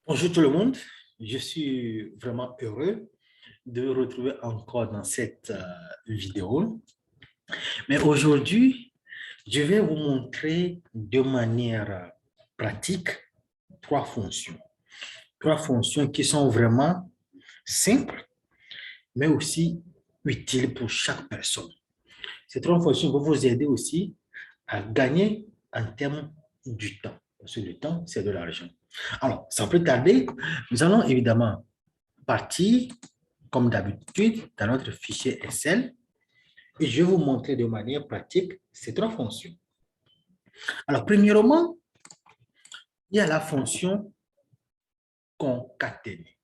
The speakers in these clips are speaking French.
Bonjour tout le monde, je suis vraiment heureux de vous retrouver encore dans cette vidéo. Mais aujourd'hui, je vais vous montrer de manière pratique trois fonctions. Trois fonctions qui sont vraiment simples, mais aussi utiles pour chaque personne. Ces trois fonctions vont vous aider aussi à gagner en termes du temps. Parce que le temps, c'est de l'argent. Alors, sans plus tarder, nous allons évidemment partir, comme d'habitude, dans notre fichier Excel et je vais vous montrer de manière pratique ces trois fonctions. Alors, premièrement, il y a la fonction concaténer.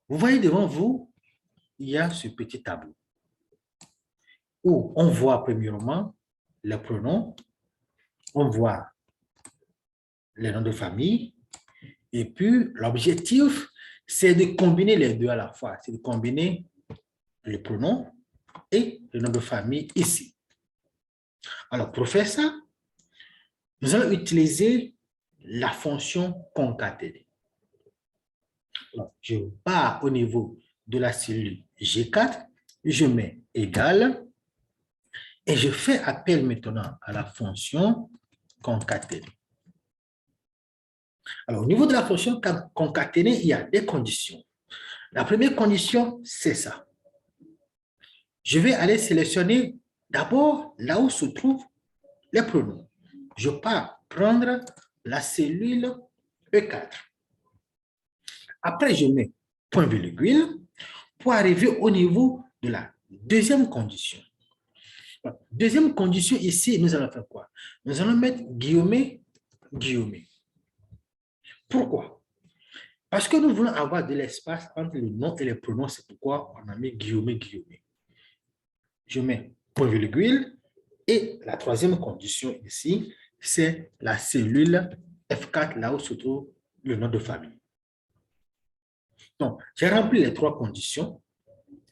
Vous voyez devant vous, il y a ce petit tableau où on voit premièrement les pronoms, on voit les noms de famille et puis l'objectif, c'est de combiner les deux à la fois. C'est de combiner le pronom et le nom de famille ici. Alors, pour faire ça, nous allons utiliser la fonction concaténer. Donc, je pars au niveau de la cellule G4, je mets égal et je fais appel maintenant à la fonction concaténer. Alors, au niveau de la fonction concaténer, il y a des conditions. La première condition, c'est ça. Je vais aller sélectionner d'abord là où se trouvent les pronoms. Je pars prendre la cellule E4. Après, je mets point virgule pour arriver au niveau de la deuxième condition. Deuxième condition ici, nous allons faire quoi? Nous allons mettre guillemets, guillemets. Pourquoi? Parce que nous voulons avoir de l'espace entre le nom et les pronoms, c'est pourquoi on a mis guillemets, guillemets. Je mets point virgule et la troisième condition ici, c'est la cellule F4, là où se trouve le nom de famille. Donc, j'ai rempli les trois conditions.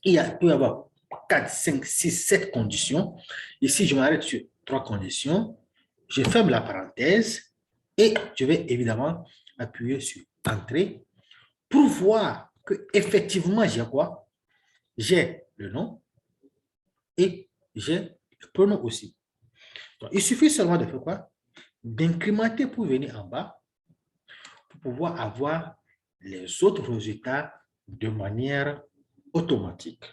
Il peut y avoir 4, 5, 6, 7 conditions. Ici, je m'arrête sur 3 conditions. Je ferme la parenthèse et je vais évidemment appuyer sur Entrée pour voir que effectivement j'ai quoi? J'ai le nom et j'ai le pronom aussi. Donc, il suffit seulement de faire quoi? D'incrémenter pour venir en bas pour pouvoir avoir les autres résultats de manière automatique.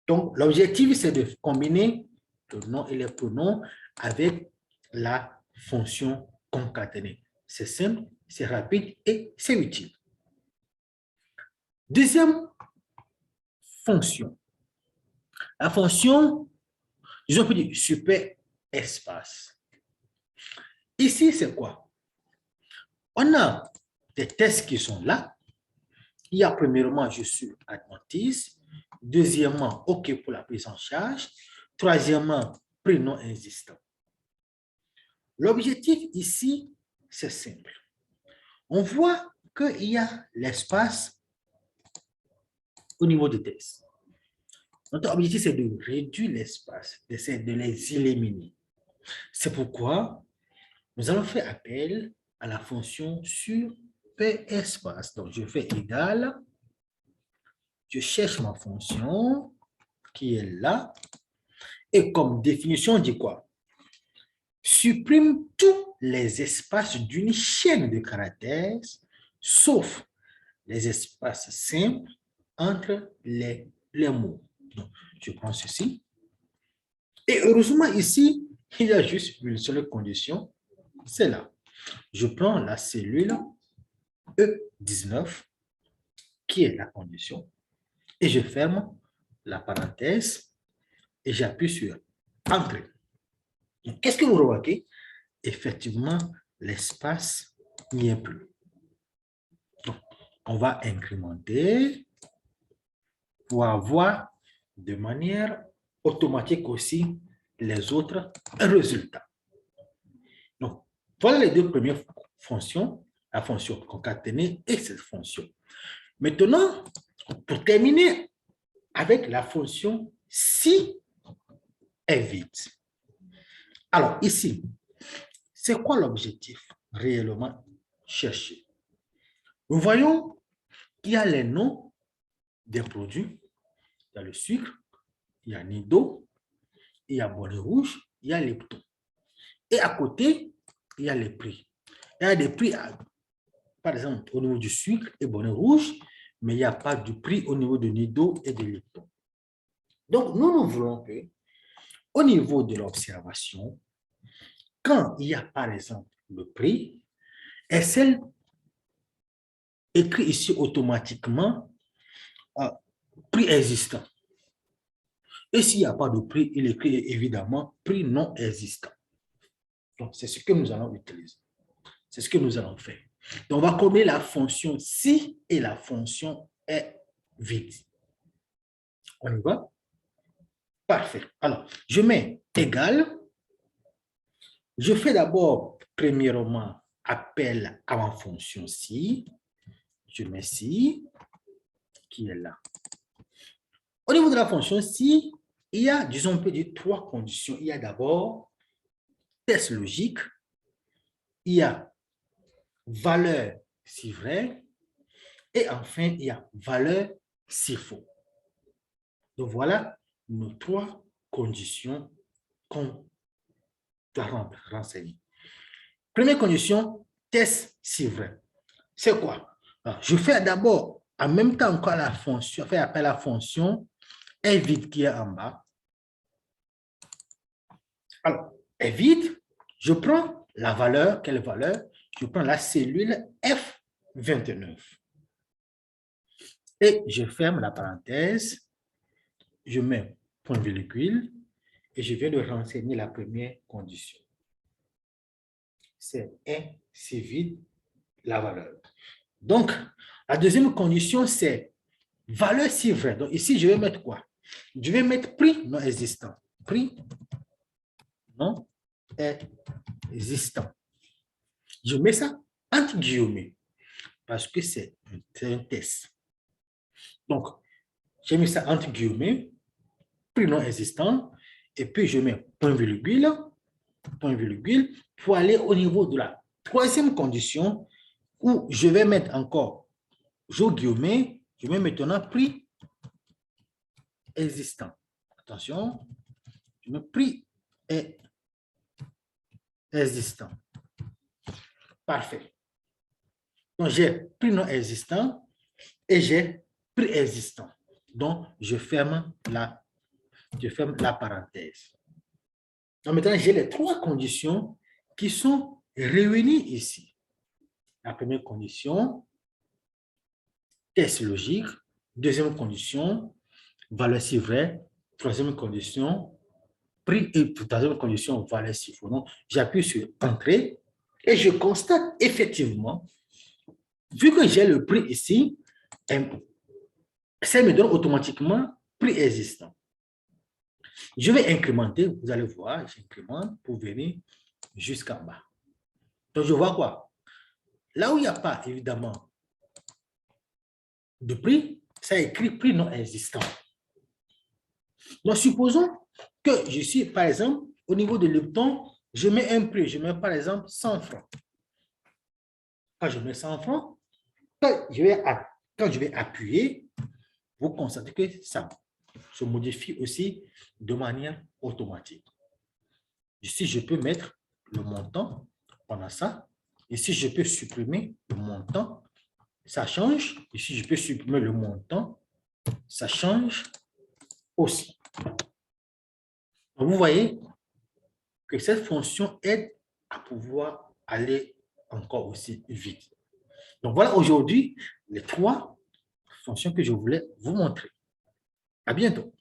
Donc, l'objectif, c'est de combiner le nom et les pronoms avec la fonction concaténer. C'est simple, c'est rapide et c'est utile. Deuxième fonction. La fonction, je peux dire super espace. Ici, c'est quoi? On a des tests qui sont là. Il y a premièrement, je suis adventiste. Deuxièmement, OK pour la prise en charge. Troisièmement, prénom existant. L'objectif ici, c'est simple. On voit qu'il y a l'espace au niveau des tests. Notre objectif, c'est de réduire l'espace, d'essayer de les éliminer. C'est pourquoi nous allons faire appel à la fonction sur P espace. Donc, je fais égal, je cherche ma fonction qui est là, et comme définition, on dit quoi? Supprime tous les espaces d'une chaîne de caractères, sauf les espaces simples entre les mots. Donc, je prends ceci. Et heureusement, ici, il y a juste une seule condition, c'est là. Je prends la cellule E19, qui est la condition, et je ferme la parenthèse et j'appuie sur Entrée. Qu'est-ce que vous remarquez? Effectivement, l'espace n'y est plus. Donc, on va incrémenter pour avoir de manière automatique aussi les autres résultats. Donc, voilà les deux premières fonctions, la fonction concaténer et cette fonction. Maintenant, pour terminer avec la fonction si est vide. Alors, ici, c'est quoi l'objectif réellement cherché? Nous voyons qu'il y a les noms des produits. Il y a le sucre, il y a Nido, il y a Bonnet Rouge, il y a Lipton. Et à côté, il y a les prix. Il y a des prix, par exemple, au niveau du sucre et Bonnet Rouge, mais il n'y a pas de prix au niveau de Nido et de Lipton. Donc, nous voulons que, au niveau de l'observation, quand il y a, par exemple, le prix, SL écrit ici automatiquement prix existant. Et s'il n'y a pas de prix, il écrit évidemment prix non existant. Donc, c'est ce que nous allons utiliser. C'est ce que nous allons faire. Donc, on va combiner la fonction si et la fonction est vide. On y va? Parfait. Alors, je mets égal. Je fais d'abord, premièrement, appel à ma fonction si. Je mets si, qui est là. Au niveau de la fonction si, il y a, disons, on peut dire trois conditions. Il y a d'abord test logique, il y a valeur si vrai, et enfin, il y a valeur si faux. Donc, voilà nos trois conditions qu'on doit renseigner. Première condition, test si vrai. C'est quoi? Alors, je fais d'abord, en même temps que la fonction, faire appel à la fonction est vide qui est en bas. Alors, est vide, je prends la valeur, quelle valeur? Je prends la cellule F29. Et je ferme la parenthèse, je mets point virgule et je viens de renseigner la première condition. C'est vide, la valeur. Donc, la deuxième condition, c'est valeur si vrai. Donc, ici, je vais mettre quoi? Je vais mettre prix non existant. Prix non existant. Je mets ça entre guillemets parce que c'est un test. Donc, j'ai mis ça entre guillemets, prix non existant, et puis je mets point virgule, pour aller au niveau de la troisième condition où je vais mettre encore, je guillemets, je mets maintenant prix existant. Attention, je mets prix existant. Parfait. Donc, j'ai prix non existant et j'ai prix existant. Donc, je ferme la parenthèse. Donc, maintenant, j'ai les trois conditions qui sont réunies ici. La première condition, test logique. Deuxième condition, valeur si vrai. Troisième condition, prix et troisième condition, valeur si faux. Donc, j'appuie sur Entrée et je constate effectivement, vu que j'ai le prix ici, ça me donne automatiquement prix existant. Je vais incrémenter, vous allez voir, j'incrémente pour venir jusqu'en bas. Donc, je vois quoi? Là où il n'y a pas, évidemment, de prix, ça écrit prix non existant. Donc, supposons que je suis, par exemple, au niveau de Lipton, je mets un prix, je mets par exemple 100 francs. Quand je mets 100 francs, quand je vais appuyer, vous constatez que ça se modifie aussi de manière automatique. Ici, je peux mettre le montant pendant ça. Ici, je peux supprimer le montant. Ça change. Ici, je peux supprimer le montant. Ça change aussi. Donc, vous voyez que cette fonction aide à pouvoir aller encore aussi vite. Donc, voilà aujourd'hui les trois fonctions que je voulais vous montrer. À bientôt.